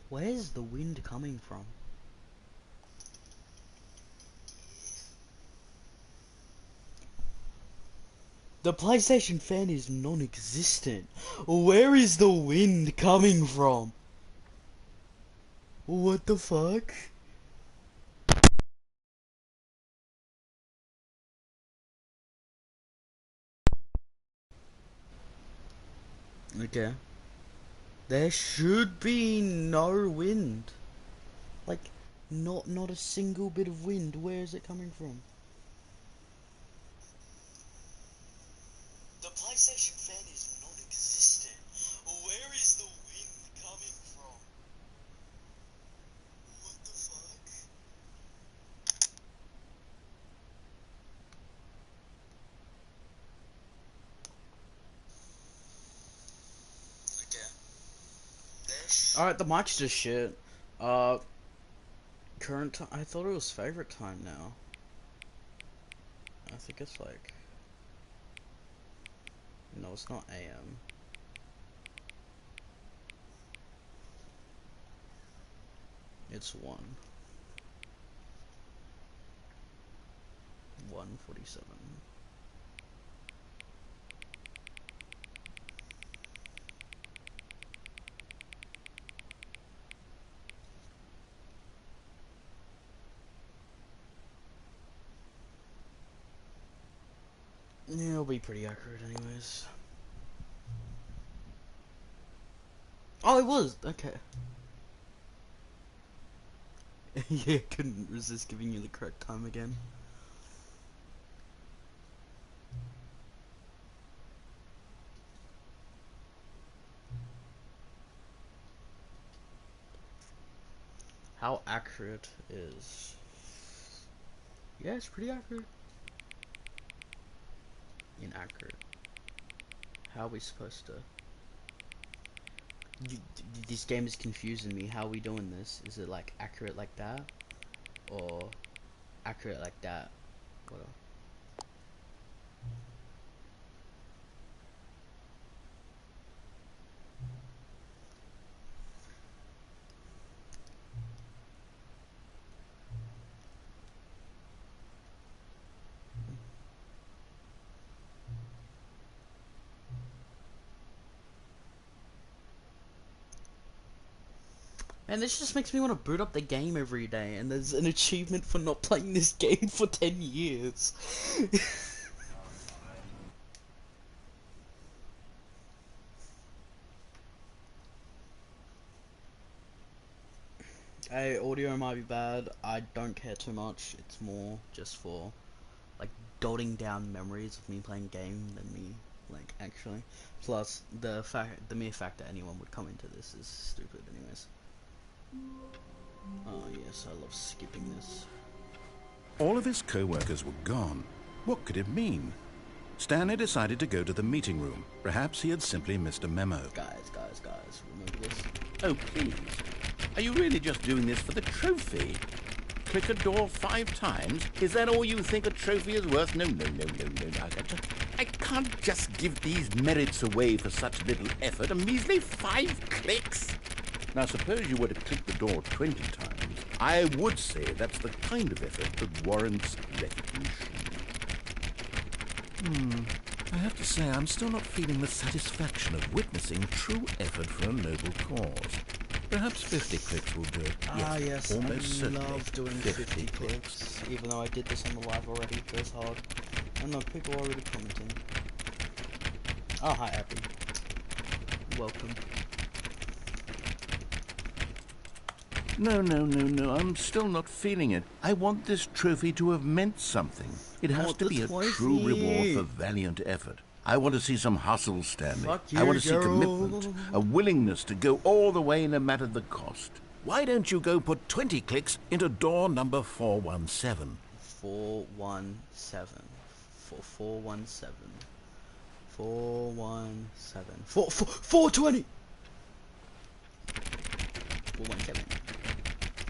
Where's the wind coming from? The PlayStation fan is non-existent. Where is the wind coming from? What the fuck? Okay. There should be no wind. Like, not a single bit of wind. Where is it coming from? The PlayStation fan is non-existent. Where is the wind coming from? What the fuck? Okay. Alright, the mic's just shit. Current time. I thought it was favorite time now. I think it's like. No, it's not AM. It's 1:47. Yeah, it'll be pretty accurate anyways. Oh, it was! Okay. Yeah, couldn't resist giving you the correct time again. How accurate is... Yeah, it's pretty accurate. Inaccurate. How are we supposed to... this game is confusing me. How are we doing this? Is it like accurate like that? Or accurate like that? What else? And this just makes me want to boot up the game every day, and there's an achievement for not playing this game for 10 years. Hey, audio might be bad, I don't care too much, it's more just for, like, dotting down memories of me playing game than me, like, actually. Plus, the mere fact that anyone would come into this is stupid anyways. Oh yes, I love skipping this. All of his co-workers were gone. What could it mean? Stanley decided to go to the meeting room. Perhaps he had simply missed a memo. Guys, remove this. Oh, please. Are you really just doing this for the trophy? Click a door 5 times? Is that all you think a trophy is worth? No. I can't just give these merits away for such little effort. A measly 5 clicks. Now, suppose you were to click the door 20 times. I would say that's the kind of effort that warrants recognition. I have to say, I'm still not feeling the satisfaction of witnessing true effort for a noble cause. Perhaps 50 clicks will do it. Yes, almost I love doing 50 clicks. clicks, even though I did this on the live already. It feels hard. I know, people are already commenting. Oh, hi, Abby. Welcome. No. I'm still not feeling it. I want this trophy to have meant something. It has to be a true reward for valiant effort. I want to see some hustle, Stanley. Fuck you, I want to see Gerald. commitment, a willingness to go all the way no matter the cost. Why don't you go put 20 clicks into door number 417? 417. 417. 417. 420. 417.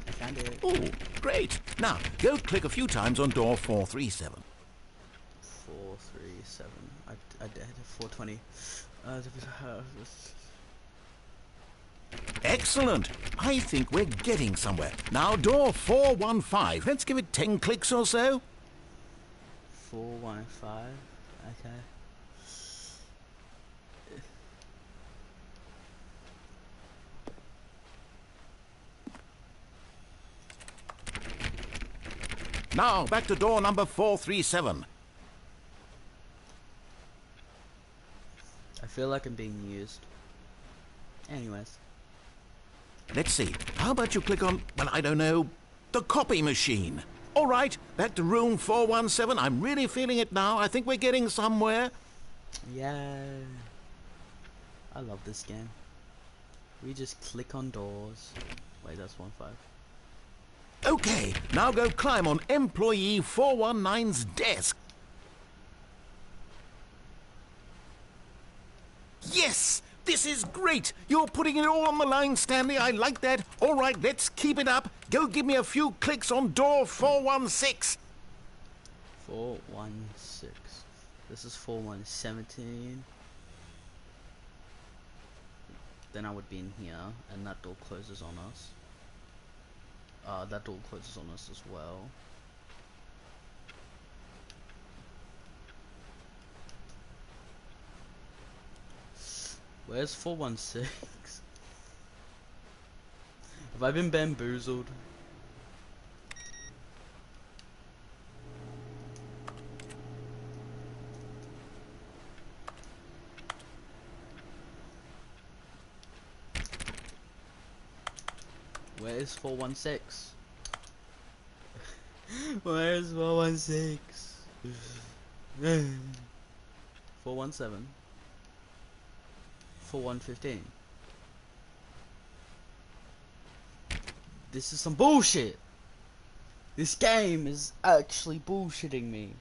I found it. Oh, great. Now, go click a few times on door 437. 437. I did 420. Excellent. I think we're getting somewhere. Now, door 415. Let's give it 10 clicks or so. 415. Okay. Now, back to door number 437. I feel like I'm being used. Anyways. Let's see. How about you click on, well, I don't know, the copy machine? All right, back to room 417. I'm really feeling it now. I think we're getting somewhere. Yeah. I love this game. We just click on doors. Wait, that's 1-5. Okay, now go climb on employee 419's desk. Yes! This is great! You're putting it all on the line, Stanley. I like that. All right, let's keep it up. Go give me a few clicks on door 416. 416. This is 4117. Then I would be in here, and that door closes on us. That door closes on us as well. Where's 416? Have I been bamboozled? Where is 416? Where is 416? 417. 4115. This is some bullshit. This game is actually bullshitting me.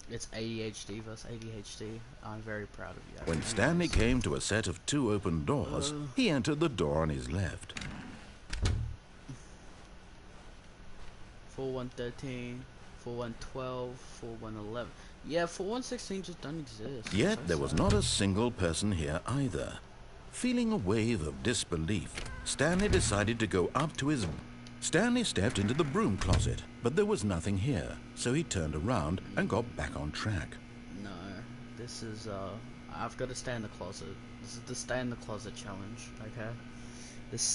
It's ADHD versus ADHD. I'm very proud of you. When Stanley came to a set of 2 open doors, he entered the door on his left. 4113, 4112, 4111. Yeah, 4116 just don't exist. Yet So there was sad. not a single person here either. Feeling a wave of disbelief, Stanley decided to go up to his... Stanley stepped into the broom closet, but there was nothing here, so he turned around and got back on track. No, this is, I've got to stay in the closet. This is the stay in the closet challenge, okay?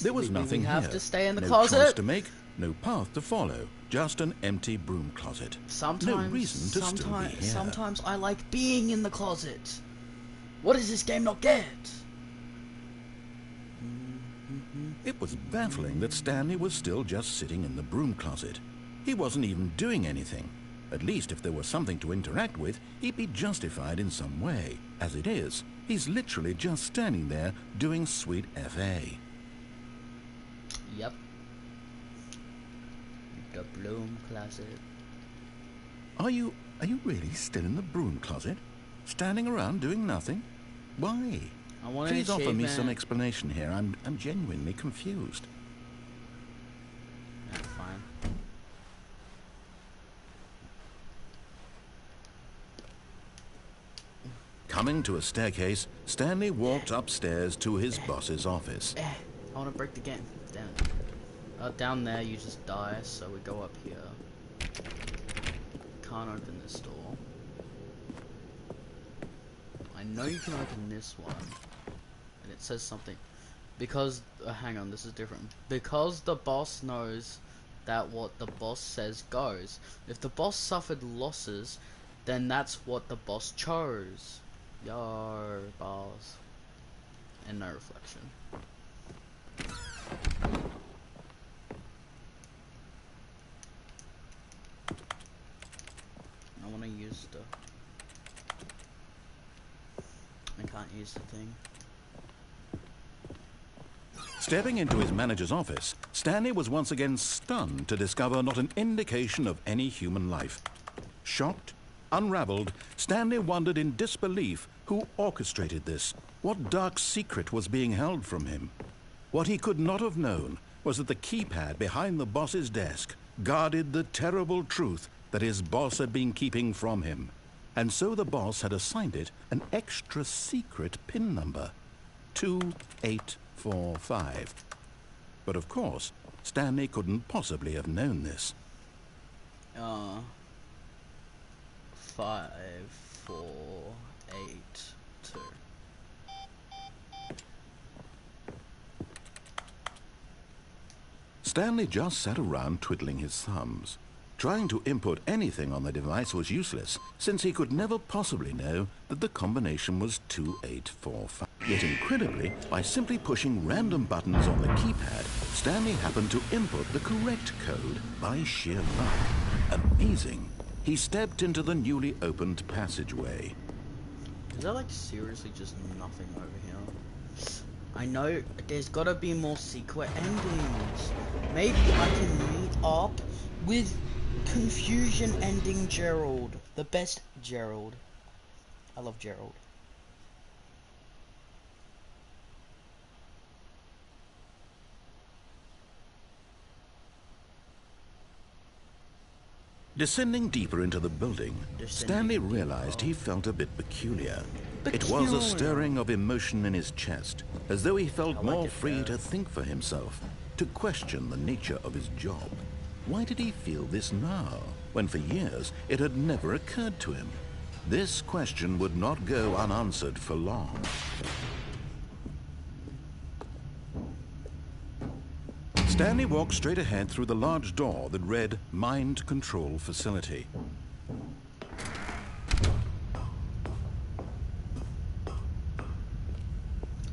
There was nothing we here. have to stay in the no closet. choice to make, no path to follow, just an empty broom closet. Sometimes, no reason to still be here. Sometimes I like being in the closet. What does this game not get? It was baffling that Stanley was still just sitting in the broom closet. He wasn't even doing anything. At least if there was something to interact with, he'd be justified in some way. As it is, he's literally just standing there doing sweet FA. Yep. The broom closet. Are you really still in the broom closet? Standing around doing nothing? Why? I want an Please offer me achievement. some explanation here. I'm genuinely confused. That's fine. Coming to a staircase, Stanley walked upstairs to his boss's office. I want to break the game. Damn. Down there you just die, so we go up here. Can't open this door. I know you can open this one. And it says something. Because, hang on, this is different. Because the boss knows that what the boss says goes. If the boss suffered losses, then that's what the boss chose. Yo, boss. And no reflection. I want to use the... I can't is the thing. Stepping into his manager's office, Stanley was once again stunned to discover not an indication of any human life. Shocked, unraveled, Stanley wondered in disbelief who orchestrated this, what dark secret was being held from him. What he could not have known was that the keypad behind the boss's desk guarded the terrible truth that his boss had been keeping from him. And so the boss had assigned it an extra secret PIN number, 2845. But of course, Stanley couldn't possibly have known this. 5, 4, 8, 2. Stanley just sat around twiddling his thumbs. Trying to input anything on the device was useless, since he could never possibly know that the combination was 2845. Yet incredibly, by simply pushing random buttons on the keypad, Stanley happened to input the correct code by sheer luck. Amazing. He stepped into the newly opened passageway. Is there like seriously just nothing over here? I know there's gotta be more secret endings. Maybe I can meet up with Confusion Ending Gerald. The best Gerald. I love Gerald. Descending deeper into the building, Stanley realized he felt a bit peculiar. It was a stirring of emotion in his chest, as though he felt more free to think for himself, to question the nature of his job. Why did he feel this now, when for years it had never occurred to him? This question would not go unanswered for long. Stanley walked straight ahead through the large door that read Mind Control Facility.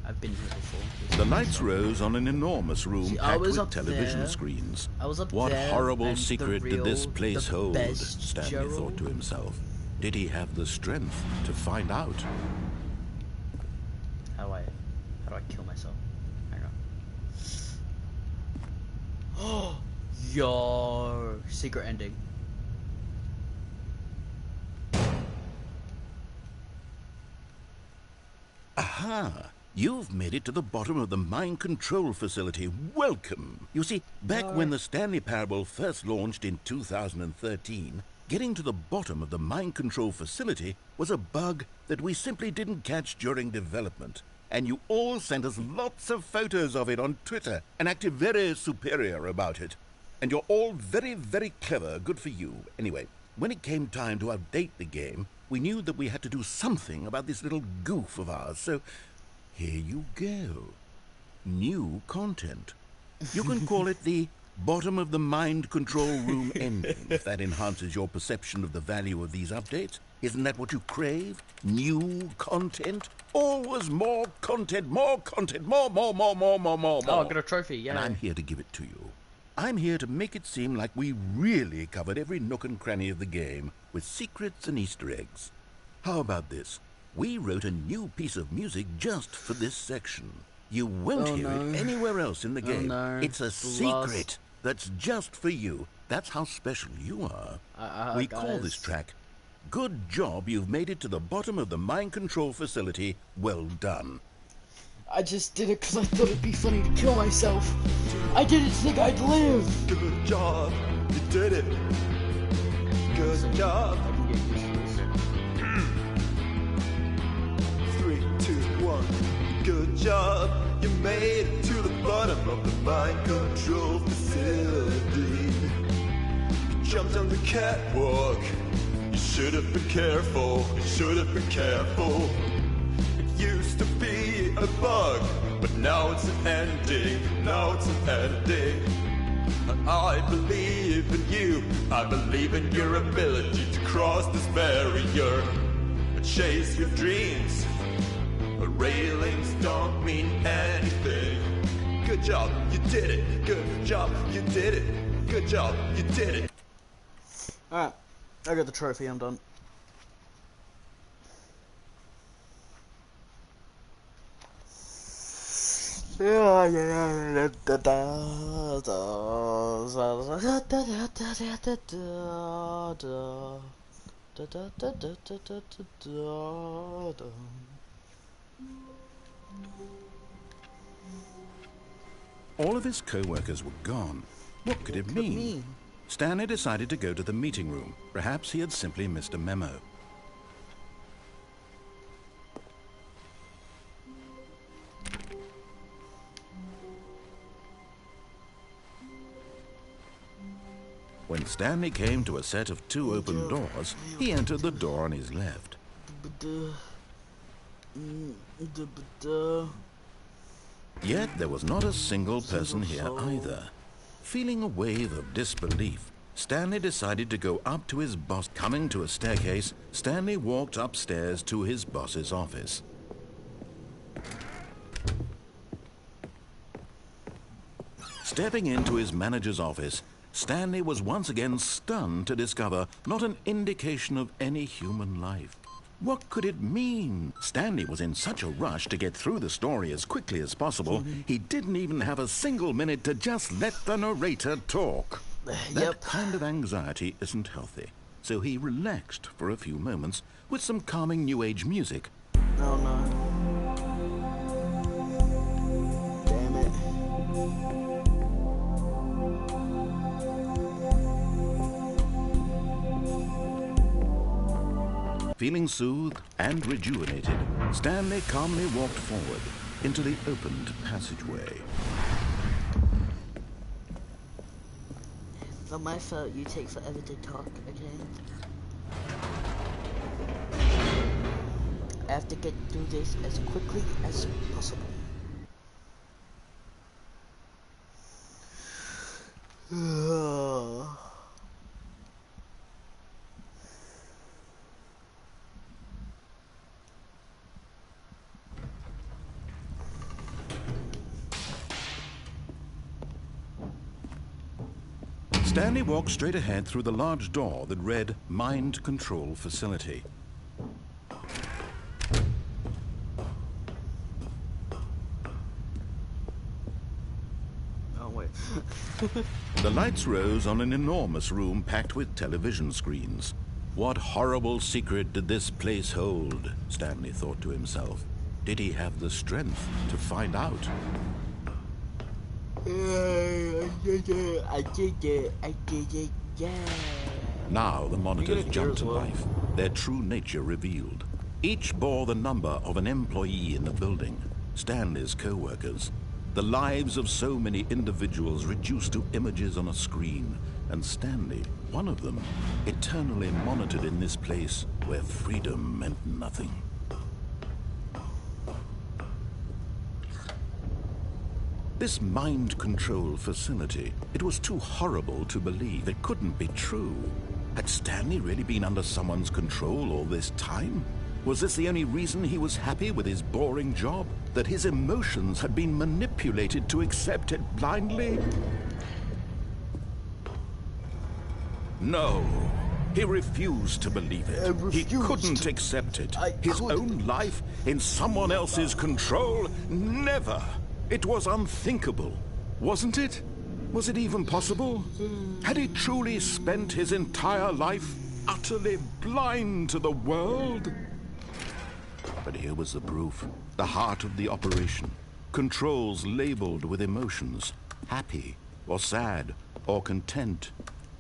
I've been here before. The lights rose on an enormous room packed with television screens. What horrible secret did this place hold? Stanley thought to himself. Did he have the strength to find out? How do I kill myself? Hang on. Oh, yo, secret ending. Aha! You've made it to the bottom of the mind control facility. Welcome! You see, back when the Stanley Parable first launched in 2013, getting to the bottom of the mind control facility was a bug that we simply didn't catch during development. And you all sent us lots of photos of it on Twitter and acted very superior about it. And you're all very, very clever. Good for you. Anyway, when it came time to update the game, we knew that we had to do something about this little goof of ours, so here you go. New content. You can call it the bottom of the mind control room ending, if that enhances your perception of the value of these updates. Isn't that what you crave? New content? Always more content, more content, more. Oh, I got a trophy, yeah. And I'm here to give it to you. I'm here to make it seem like we really covered every nook and cranny of the game, with secrets and Easter eggs. How about this? We wrote a new piece of music just for this section. You won't hear it anywhere else in the game. It's a secret that's just for you. That's how special you are. We call this track, Good Job You've Made It to the Bottom of the Mind Control Facility. Well done. I just did it because I thought it'd be funny to kill myself. I didn't think I'd live. Good job, you did it. Good job. 3, 2, 1. Good job, you made it to the bottom of the mind control facility. You jumped on the catwalk. You should have been careful. You should have been careful. It used to be a bug, but now it's an ending. Now it's an ending. I believe in you. I believe in your ability to cross this barrier and chase your dreams. But railings don't mean anything. Good job, you did it. Good job, you did it. Good job, you did it. Alright, I got the trophy, I'm done. All of his co-workers were gone. What could it mean? Stanley decided to go to the meeting room. Perhaps he had simply missed a memo. When Stanley came to a set of 2 open doors, he entered the door on his left. Yet there was not a single person here either. Feeling a wave of disbelief, Stanley decided to go up to his boss. Coming to a staircase, Stanley walked upstairs to his boss's office. Stepping into his manager's office, Stanley was once again stunned to discover not an indication of any human life. What could it mean? Stanley was in such a rush to get through the story as quickly as possible, he didn't even have a single minute to just let the narrator talk. That kind of anxiety isn't healthy, so he relaxed for a few moments with some calming New Age music. Oh no. Damn it. Feeling soothed and rejuvenated, Stanley calmly walked forward into the opened passageway. It's not my fault you take forever to talk, okay? I have to get through this as quickly as possible. Stanley walked straight ahead through the large door that read Mind Control Facility. Oh wait. The lights rose on an enormous room packed with television screens. What horrible secret did this place hold? Stanley thought to himself. Did he have the strength to find out? I did it, yeah. Now the monitors here jumped as to well. life, their true nature revealed. Each bore the number of an employee in the building, Stanley's co-workers. The lives of so many individuals reduced to images on a screen, and Stanley, one of them, eternally monitored in this place where freedom meant nothing. This mind control facility, it was too horrible to believe. It couldn't be true. Had Stanley really been under someone's control all this time? Was this the only reason he was happy with his boring job? That his emotions had been manipulated to accept it blindly? No. He refused to believe it. He couldn't accept it. His own life in someone else's control? Never. It was unthinkable, wasn't it? Was it even possible? Had he truly spent his entire life utterly blind to the world? But here was the proof. The heart of the operation. Controls labeled with emotions. Happy, or sad, or content.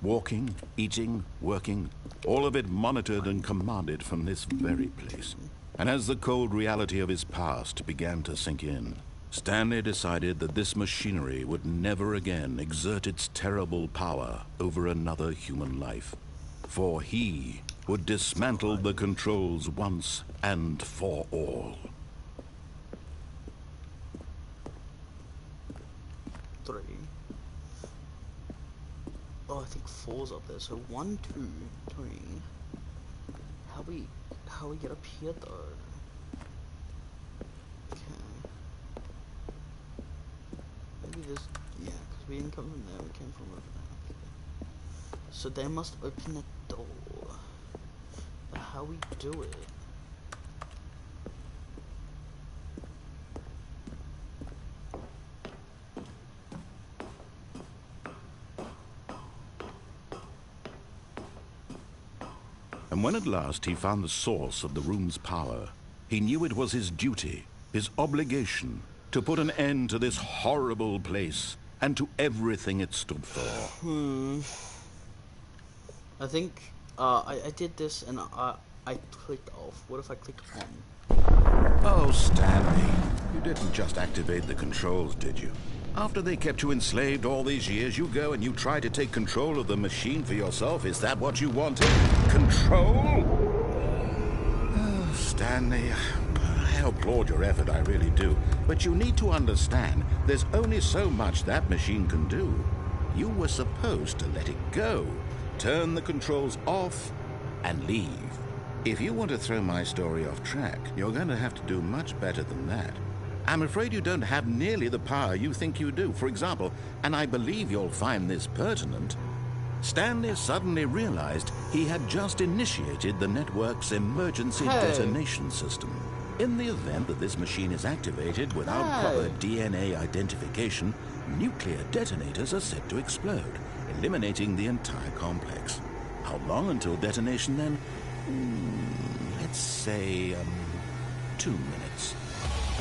Walking, eating, working. All of it monitored and commanded from this very place. And as the cold reality of his past began to sink in, Stanley decided that this machinery would never again exert its terrible power over another human life. For he would dismantle the controls once and for all. 3. Oh, I think 4's up there. So 1, 2, 3. How we get up here though? Maybe this, yeah, because we didn't come from there, we came from over there. Okay. So they must open the door. But how we do it? And when at last he found the source of the room's power, he knew it was his duty, his obligation, to put an end to this horrible place and to everything it stood for. I think I did this and I clicked off. What if I click on? Oh, Stanley, you didn't just activate the controls, did you? After they kept you enslaved all these years, you go and you try to take control of the machine for yourself. Is that what you wanted? Control? Oh, Stanley, I applaud your effort, I really do. But you need to understand, there's only so much that machine can do. You were supposed to let it go, turn the controls off, and leave. If you want to throw my story off track, you're going to have to do much better than that. I'm afraid you don't have nearly the power you think you do. For example, and I believe you'll find this pertinent, Stanley suddenly realized he had just initiated the network's emergency detonation system. In the event that this machine is activated without proper DNA identification, nuclear detonators are set to explode, eliminating the entire complex. How long until detonation then? Let's say, 2 minutes.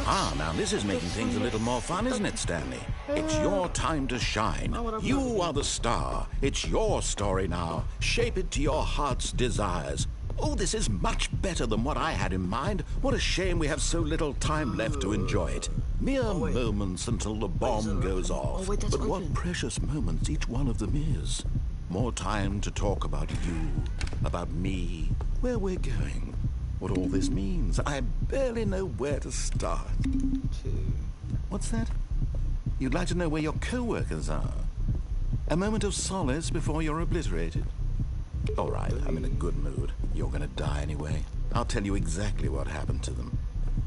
Now this is making things a little more fun, isn't it, Stanley? It's your time to shine. You are the star. It's your story now. Shape it to your heart's desires. Oh, this is much better than what I had in mind. What a shame we have so little time left to enjoy it. Mere moments until the bomb goes off. But what precious moments each one of them is. More time to talk about you, about me, where we're going, what all this means. I barely know where to start. What's that? You'd like to know where your co-workers are? A moment of solace before you're obliterated? All right, I'm in a good mood. You're gonna die anyway. I'll tell you exactly what happened to them.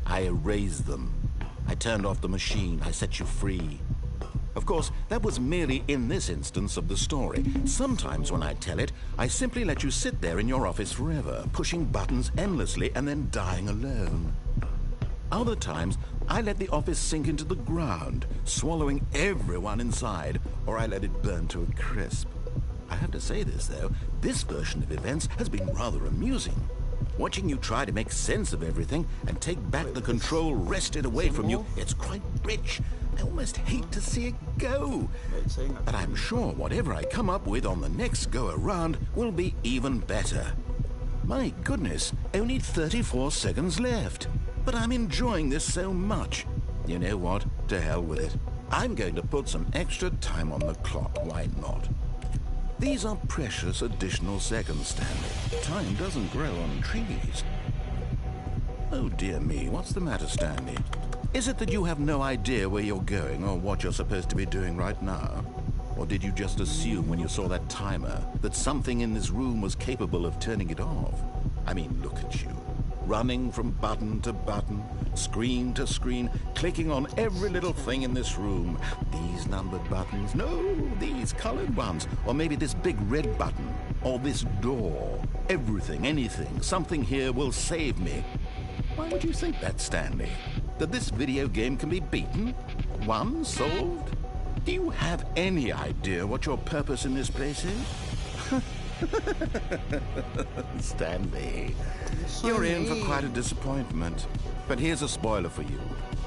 I erased them. I turned off the machine. I set you free. Of course, that was merely in this instance of the story. Sometimes when I tell it, I simply let you sit there in your office forever, pushing buttons endlessly and then dying alone. Other times, I let the office sink into the ground, swallowing everyone inside, or I let it burn to a crisp. I have to say this, though, this version of events has been rather amusing. Watching you try to make sense of everything and take back the control wrested away from you, it's quite rich. I almost hate to see it go. But I'm sure whatever I come up with on the next go-around will be even better. My goodness, only 34 seconds left. But I'm enjoying this so much. You know what? To hell with it. I'm going to put some extra time on the clock. Why not? These are precious additional seconds, Stanley. Time doesn't grow on trees. Oh dear me, what's the matter, Stanley? Is it that you have no idea where you're going or what you're supposed to be doing right now? Or did you just assume when you saw that timer that something in this room was capable of turning it off? I mean, look at you. Running from button to button, screen to screen, clicking on every little thing in this room. These numbered buttons, no, these colored ones. Or maybe this big red button, or this door. Everything, anything, something here will save me. Why would you think that, Stanley? That this video game can be beaten? Won? Solved? Do you have any idea what your purpose in this place is? Stanley, you're in for quite a disappointment. But here's a spoiler for you.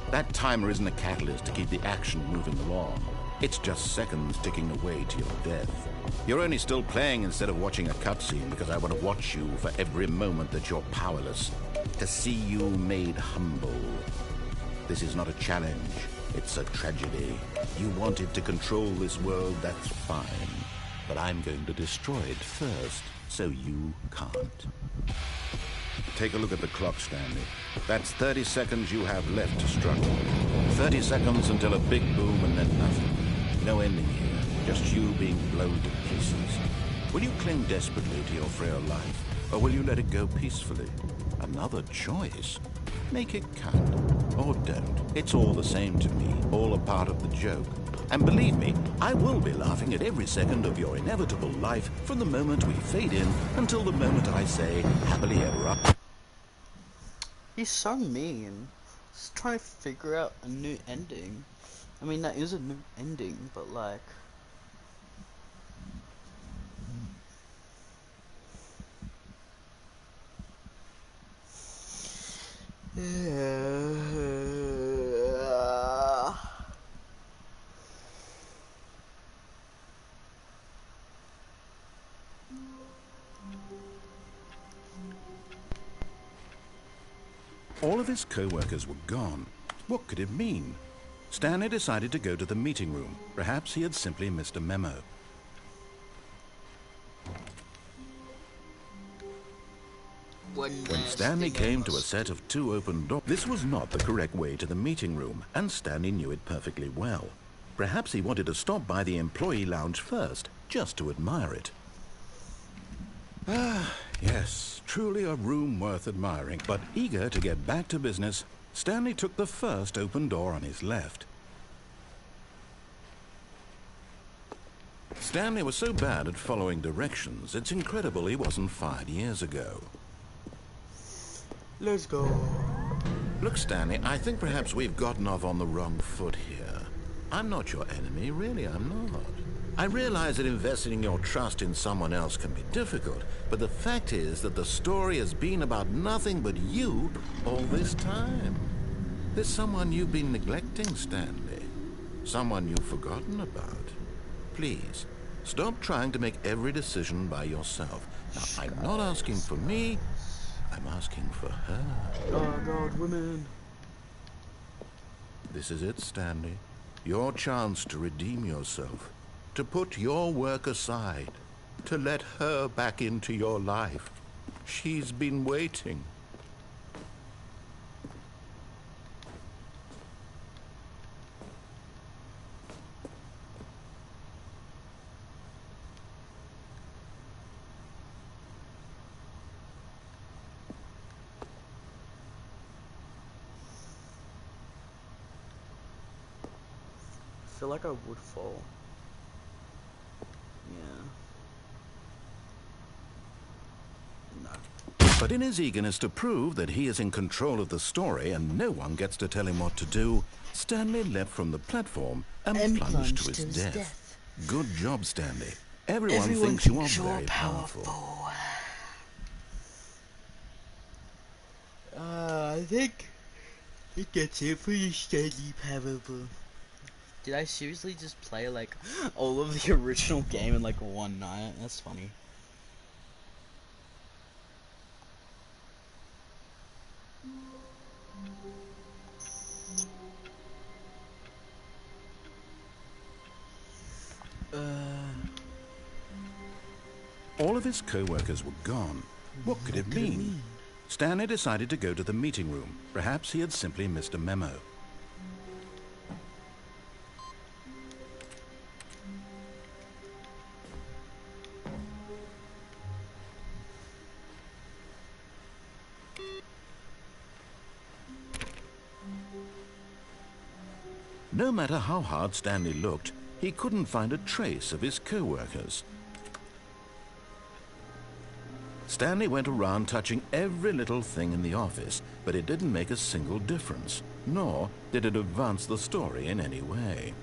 That timer isn't a catalyst to keep the action moving along. It's just seconds ticking away to your death. You're only still playing instead of watching a cutscene because I want to watch you for every moment that you're powerless. To see you made humble. This is not a challenge. It's a tragedy. You wanted to control this world, that's fine. But I'm going to destroy it first, so you can't. Take a look at the clock, Stanley. That's 30 seconds you have left to struggle. 30 seconds until a big boom and then nothing. No ending here, just you being blown to pieces. Will you cling desperately to your frail life, or will you let it go peacefully? Another choice. Make it count, or don't. It's all the same to me, all a part of the joke. And believe me, I will be laughing at every second of your inevitable life from the moment we fade in until the moment I say, happily ever after. He's so mean. Just trying to figure out a new ending. I mean, that is a new ending, but like... Yeah. All of his co-workers were gone. What could it mean? Stanley decided to go to the meeting room. Perhaps he had simply missed a memo. When Stanley came to a set of 2 open doors, this was not the correct way to the meeting room, and Stanley knew it perfectly well. Perhaps he wanted to stop by the employee lounge first, just to admire it. Ah, yes, truly a room worth admiring. But eager to get back to business, Stanley took the first open door on his left. Stanley was so bad at following directions, it's incredible he wasn't fired years ago. Let's go. Look, Stanley, I think perhaps we've gotten off on the wrong foot here. I'm not your enemy, really, I'm not. I realize that investing your trust in someone else can be difficult, but the fact is that the story has been about nothing but you all this time. There's someone you've been neglecting, Stanley. Someone you've forgotten about. Please, stop trying to make every decision by yourself. Now, I'm not asking for me, I'm asking for her. Oh God, women. This is it, Stanley. Your chance to redeem yourself. To put your work aside. To let her back into your life. She's been waiting. I feel like I would fall. Yeah. No. But in his eagerness to prove that he is in control of the story and no one gets to tell him what to do, Stanley leapt from the platform and plunged to his death. Good job, Stanley. Everyone thinks you are very powerful. I think that's it for the Stanley Perable. Did I seriously just play like all of the original game in like one night? That's funny. All of his co-workers were gone. What could it mean? Stanley decided to go to the meeting room. Perhaps he had simply missed a memo. No matter how hard Stanley looked, he couldn't find a trace of his co-workers. Stanley went around touching every little thing in the office, but it didn't make a single difference, nor did it advance the story in any way.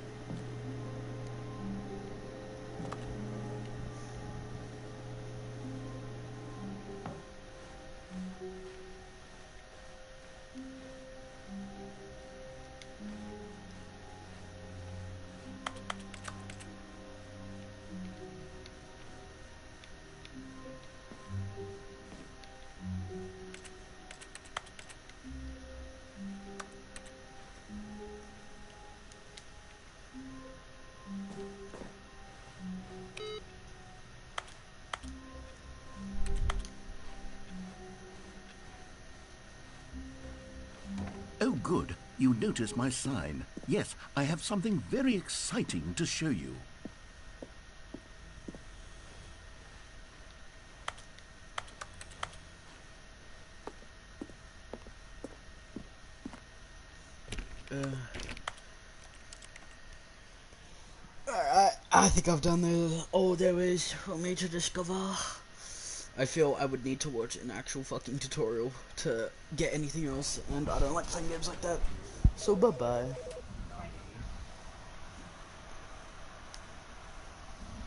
Oh, good. You notice my sign. Yes, I have something very exciting to show you. I think I've done all there is for me to discover. I feel I would need to watch an actual fucking tutorial to get anything else, and I don't like playing games like that. So bye bye.